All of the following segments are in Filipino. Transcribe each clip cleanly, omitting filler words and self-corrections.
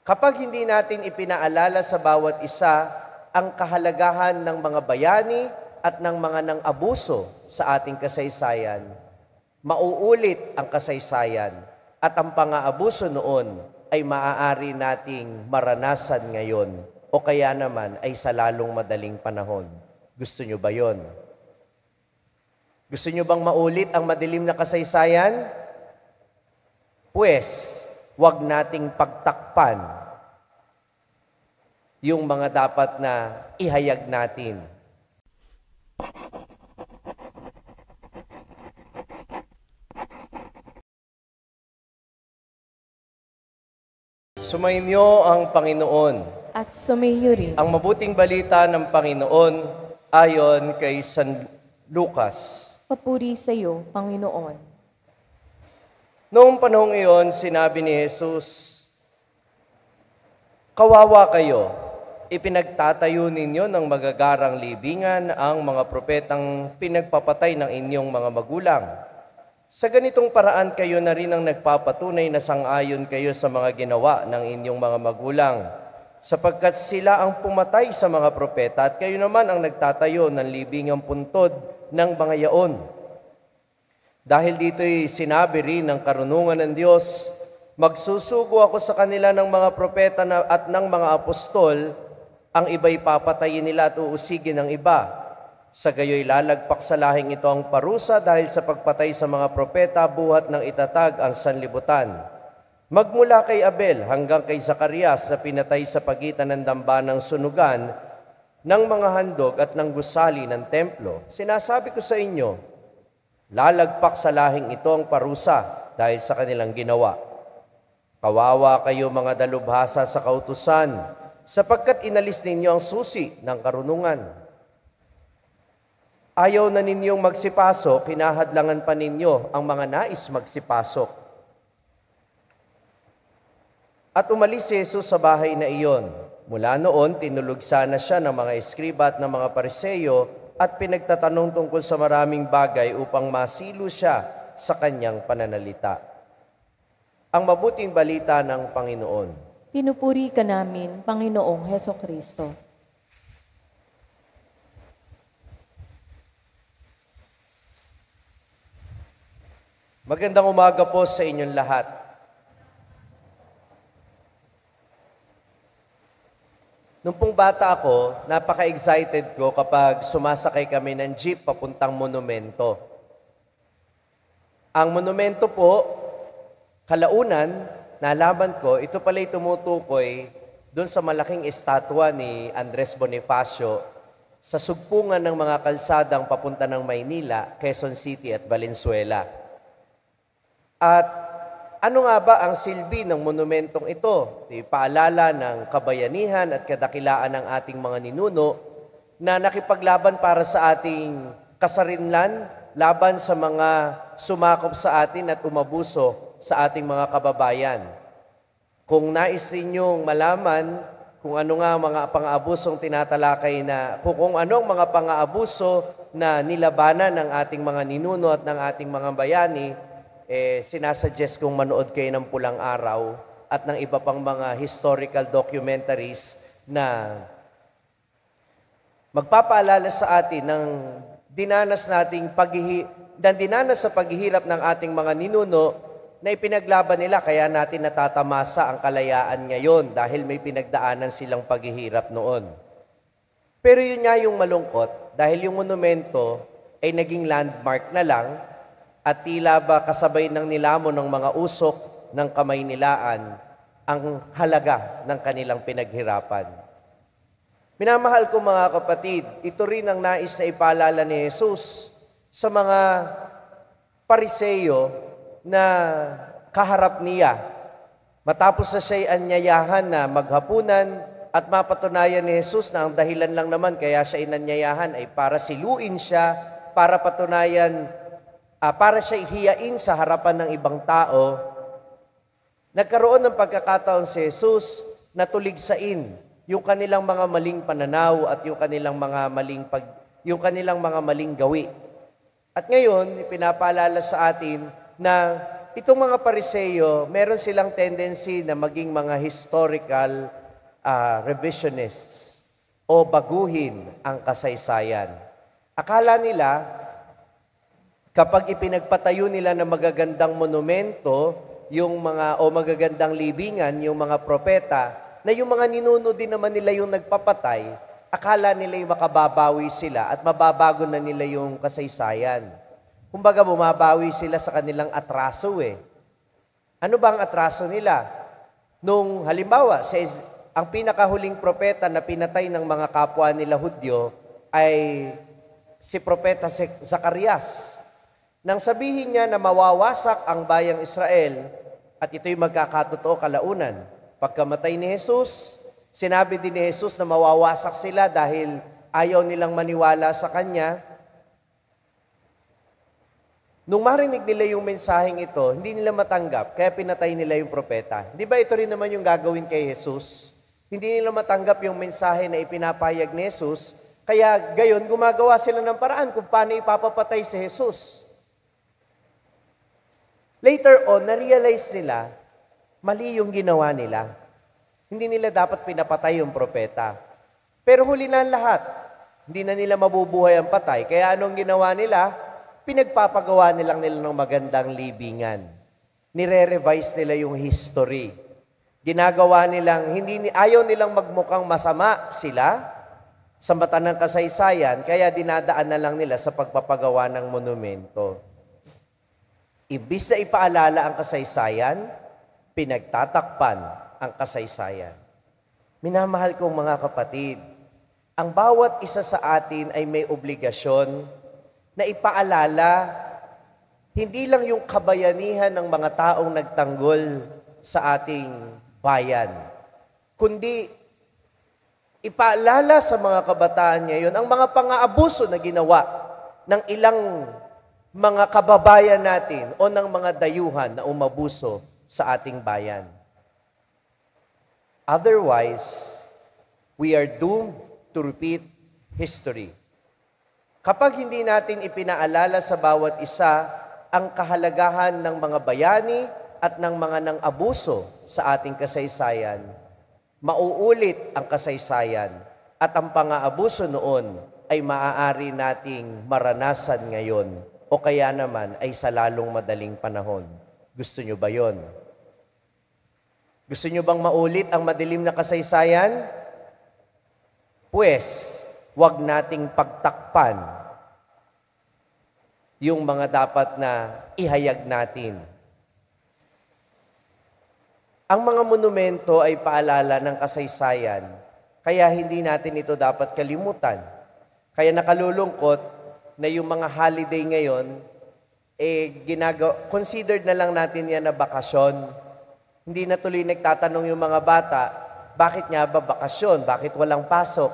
Kapag hindi natin ipinaalala sa bawat isa ang kahalagahan ng mga bayani at ng mga nang-abuso sa ating kasaysayan, mauulit ang kasaysayan at ang pang-aabuso noon ay maaari nating maranasan ngayon o kaya naman ay sa lalong madaling panahon. Gusto nyo ba yon? Gusto nyo bang maulit ang madilim na kasaysayan? Pues, wag nating pagtakpan yung mga dapat na ihayag natin. Sumainyo ang Panginoon. At sumainyo rin. Ang mabuting balita ng Panginoon ayon kay San Lucas. Papuri sa iyo, Panginoon. Noong panahong iyon, sinabi ni Jesus, "Kawawa kayo, ipinagtatayo ninyo ng magagarang libingan ang mga propetang pinagpapatay ng inyong mga magulang. Sa ganitong paraan kayo na rin ang nagpapatunay na sang-ayon kayo sa mga ginawa ng inyong mga magulang, sapagkat sila ang pumatay sa mga propeta at kayo naman ang nagtatayo ng libingang puntod ng mga yaon. Dahil dito'y sinabi rin ng karunungan ng Diyos, magsusugo ako sa kanila ng mga propeta at ng mga apostol, ang iba'y papatayin nila at uusigin ng iba. Sa gayo'y lalagpak sa lahing ito ang parusa dahil sa pagpatay sa mga propeta buhat ng itatag ang sanlibutan. Magmula kay Abel hanggang kay Zacarias na pinatay sa pagitan ng dambanang sunugan ng mga handog at ng gusali ng templo. Sinasabi ko sa inyo, lalagpak sa lahing ito ang parusa dahil sa kanilang ginawa. Kawawa kayo mga dalubhasa sa kautusan, sapagkat inalis ninyo ang susi ng karunungan. Ayaw na ninyong magsipasok, kinahadlangan pa ninyo ang mga nais magsipasok. At umalis si Jesus sa bahay na iyon. Mula noon, tinulog sana siya ng mga eskriba at ng mga pariseyo at pinagtatanong tungkol sa maraming bagay upang masilo siya sa kanyang pananalita. Ang mabuting balita ng Panginoon. Pinupuri ka namin, Panginoong Hesukristo. Magandang umaga po sa inyong lahat. Nung pong bata ako, napaka-excited ko kapag sumasakay kami ng jeep papuntang monumento. Ang monumento po, kalaunan, nalaman ko, ito pala'y tumutukoy doon sa malaking estatwa ni Andres Bonifacio sa sugpungan ng mga kalsadang papunta ng Maynila, Quezon City at Valenzuela. At ano nga ba ang silbi ng monumentong ito? Paalala ng kabayanihan at kadakilaan ng ating mga ninuno na nakipaglaban para sa ating kasarinlan, laban sa mga sumakop sa atin at umabuso sa ating mga kababayan. Kung nais ninyong malaman kung ano nga mga pang-aabusong tinatalakay na, kung ano ang mga pang-aabuso na nilabanan ng ating mga ninuno at ng ating mga bayani, sinasuggest kong manood kayo ng Pulang Araw at ng iba pang mga historical documentaries na magpapaalala sa atin ng dinanas sa paghihirap ng ating mga ninuno na ipinaglaban nila kaya natin natatamasa ang kalayaan ngayon dahil may pinagdaanan silang paghihirap noon. Pero yun nga yung malungkot dahil yung monumento ay naging landmark na lang at tila ba kasabay ng nilamon ng mga usok ng kamay nilaan ang halaga ng kanilang pinaghirapan. Minamahal ko mga kapatid, ito rin ang nais na ipaalala ni Jesus sa mga pariseyo na kaharap niya. Matapos na siya'y anyayahan na maghapunan at mapatunayan ni Jesus na ang dahilan lang naman kaya siya inanyayahan ay para siluin siya, para patunayan para siya hiyain sa harapan ng ibang tao, nagkaroon ng pagkakataon si Jesus na tuligsain yung kanilang mga maling pananaw at yung kanilang mga maling gawi. At ngayon, pinapaalala sa atin na itong mga Pariseo, meron silang tendency na maging mga historical revisionists o baguhin ang kasaysayan. Akala nila, kapag ipinagpatayo nila ng magagandang monumento, magagandang libingan, yung mga propeta, na yung mga ninuno din naman nila yung nagpapatay, akala nila yung makababawi sila at mababago na nila yung kasaysayan. Kumbaga, bumabawi sila sa kanilang atraso eh. Ano ba ang atraso nila? Nung halimbawa, ang pinakahuling propeta na pinatay ng mga kapwa nila Hudyo ay si Propeta Zacarias. Nang sabihin niya na mawawasak ang bayang Israel, at ito'y magkakatotoo kalaunan, pagkamatay ni Jesus, sinabi din ni Jesus na mawawasak sila dahil ayaw nilang maniwala sa Kanya. Nung marinig nila yung mensaheng ito, hindi nila matanggap, kaya pinatay nila yung propeta. Di ba ito rin naman yung gagawin kay Jesus? Hindi nila matanggap yung mensahe na ipinapahayag ni Jesus, kaya gayon gumagawa sila ng paraan kung paano ipapapatay si Jesus. Later on, na-realize nila, mali yung ginawa nila. Hindi nila dapat pinapatay yung propeta. Pero huli na ang lahat. Hindi na nila mabubuhay ang patay. Kaya anong ginawa nila? Pinagpapagawa nila ng magandang libingan. Nire-revise nila yung history. Ginagawa nilang, ayaw nilang magmukhang masama sila sa mata ng kasaysayan, kaya dinadaan na lang nila sa pagpapagawa ng monumento. Imbis na ipaalala ang kasaysayan, pinagtatakpan ang kasaysayan. Minamahal kong mga kapatid, ang bawat isa sa atin ay may obligasyon na ipaalala hindi lang yung kabayanihan ng mga taong nagtanggol sa ating bayan, kundi ipaalala sa mga kabataan ngayon ang mga pang-aabuso na ginawa ng ilang mga kababayan natin o ng mga dayuhan na umabuso sa ating bayan. Otherwise, we are doomed to repeat history. Kapag hindi natin ipinaalala sa bawat isa ang kahalagahan ng mga bayani at ng mga nang-abuso sa ating kasaysayan, mauulit ang kasaysayan at ang pang-aabuso noon ay maaari nating maranasan ngayon o kaya naman ay sa lalong madaling panahon. Gusto nyo ba yon? Gusto nyo bang maulit ang madilim na kasaysayan? Pues, wag nating pagtakpan yung mga dapat na ihayag natin. Ang mga monumento ay paalala ng kasaysayan, kaya hindi natin ito dapat kalimutan. Kaya nakalulungkot na yung mga holiday ngayon, considered na lang natin yan na bakasyon. Hindi na tuloy nagtatanong yung mga bata, bakit nga ba bakasyon? Bakit walang pasok?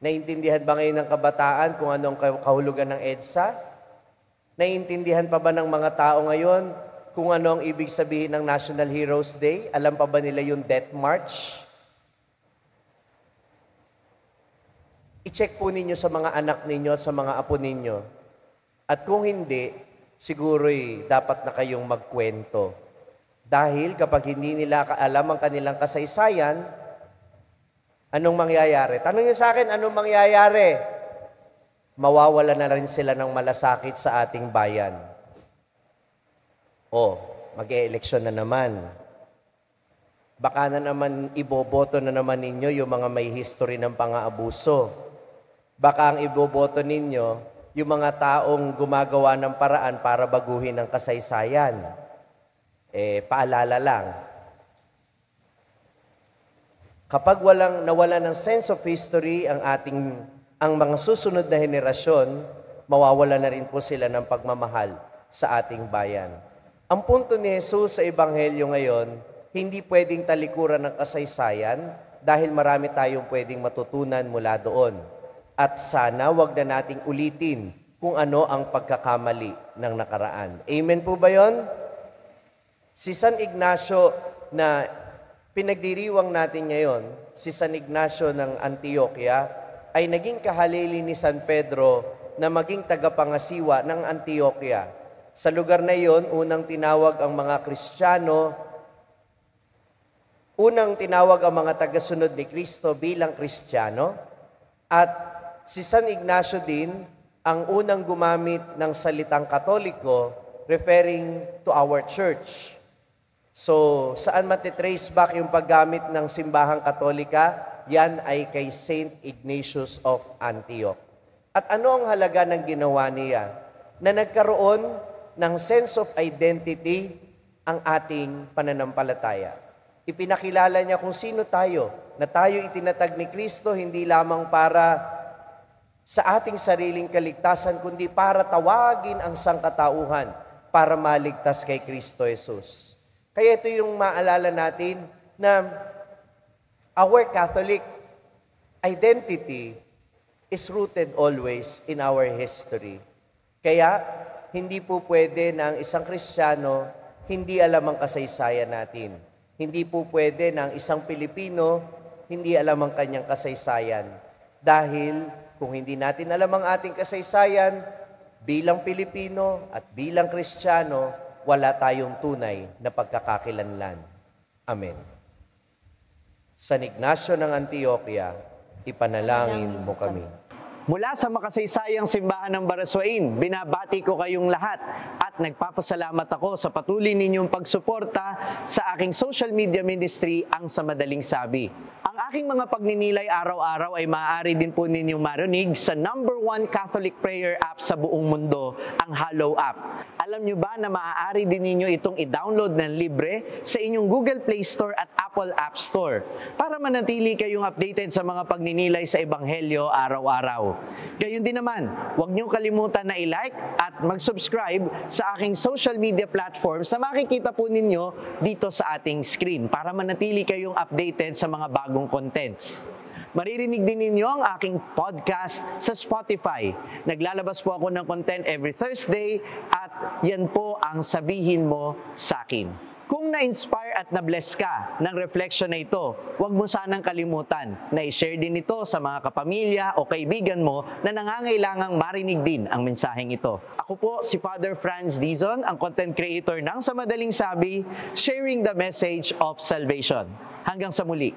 Naiintindihan ba ngayon ng kabataan kung ano ang kahulugan ng EDSA? Naiintindihan pa ba ng mga tao ngayon kung ano ang ibig sabihin ng National Heroes Day? Alam pa ba nila yung Death March? I-check po ninyo sa mga anak ninyo at sa mga apo ninyo. At kung hindi, siguro'y dapat na kayong magkwento. Dahil kapag hindi nila alam ang kanilang kasaysayan, anong mangyayari? Tanong niyo sa akin, anong mangyayari? Mawawala na rin sila ng malasakit sa ating bayan. O, mag-e-eleksyon na naman. Baka na naman iboboto na naman ninyo yung mga may history ng pang-aabuso. Baka ang iboboto ninyo yung mga taong gumagawa ng paraan para baguhin ang kasaysayan. Paalala lang. Kapag nawala ng sense of history ang mga susunod na henerasyon, mawawala na rin po sila ng pagmamahal sa ating bayan. Ang punto ni Jesus sa Ebanghelyo ngayon, hindi pwedeng talikuran ng kasaysayan dahil marami tayong pwedeng matutunan mula doon. At sana wag na nating ulitin kung ano ang pagkakamali ng nakaraan. Amen po ba yon? Si San Ignacio na pinagdiriwang natin ngayon, si San Ignacio ng Antioquia, ay naging kahalili ni San Pedro na maging tagapangasiwa ng Antioquia. Sa lugar na iyon, unang tinawag ang mga tagasunod ni Kristo bilang Kristiyano, at si San Ignacio din ang unang gumamit ng salitang Katoliko referring to our church. So, saan matitrace back yung paggamit ng simbahang Katolika? Yan ay kay Saint Ignatius of Antioch. At ano ang halaga ng ginawa niya? Na nagkaroon ng sense of identity ang ating pananampalataya. Ipinakilala niya kung sino tayo, na tayo itinatag ni Kristo hindi lamang para sa ating sariling kaligtasan, kundi para tawagin ang sangkatauhan para maligtas kay Kristo Jesus. Kaya ito yung maalala natin na our Catholic identity is rooted always in our history. Kaya, hindi po pwede na ang isang Kristiyano hindi alam ang kasaysayan natin. Hindi po pwede na ang isang Pilipino hindi alam ang kanyang kasaysayan. Dahil kung hindi natin alam ang ating kasaysayan, bilang Pilipino at bilang Kristiyano, wala tayong tunay na pagkakakilanlan. Amen. San Ignacio ng Antioquia, ipanalangin mo kami. Mula sa makasaysayang simbahan ng Baraswain, binabati ko kayong lahat at nagpapasalamat ako sa patuloy ninyong pagsuporta sa aking social media ministry, ang Sa Madaling Sabi. Ang aking mga pagninilay araw-araw ay maaari din po ninyong marinig sa #1 Catholic prayer app sa buong mundo, ang Hallow app. Alam nyo ba na maaari din ninyo itong i-download ng libre sa inyong Google Play Store at Apple App Store para manatili kayong updated sa mga pagninilay sa Ebanghelyo araw-araw. Gayun din naman, huwag niyong kalimutan na i-like at mag-subscribe sa aking social media platforms na makikita po ninyo dito sa ating screen para manatili kayong updated sa mga bagong contents. Maririnig din ninyo ang aking podcast sa Spotify. Naglalabas po ako ng content every Thursday at yan po ang Sabihin Mo sa Akin. Kung na-inspire at na-bless ka ng reflection na ito, huwag mo sanang kalimutan na i-share din ito sa mga kapamilya o kaibigan mo na nangangailangang marinig din ang mensaheng ito. Ako po si Father Franz Dizon, ang content creator ng Sa Madaling Sabi, sharing the message of salvation. Hanggang sa muli.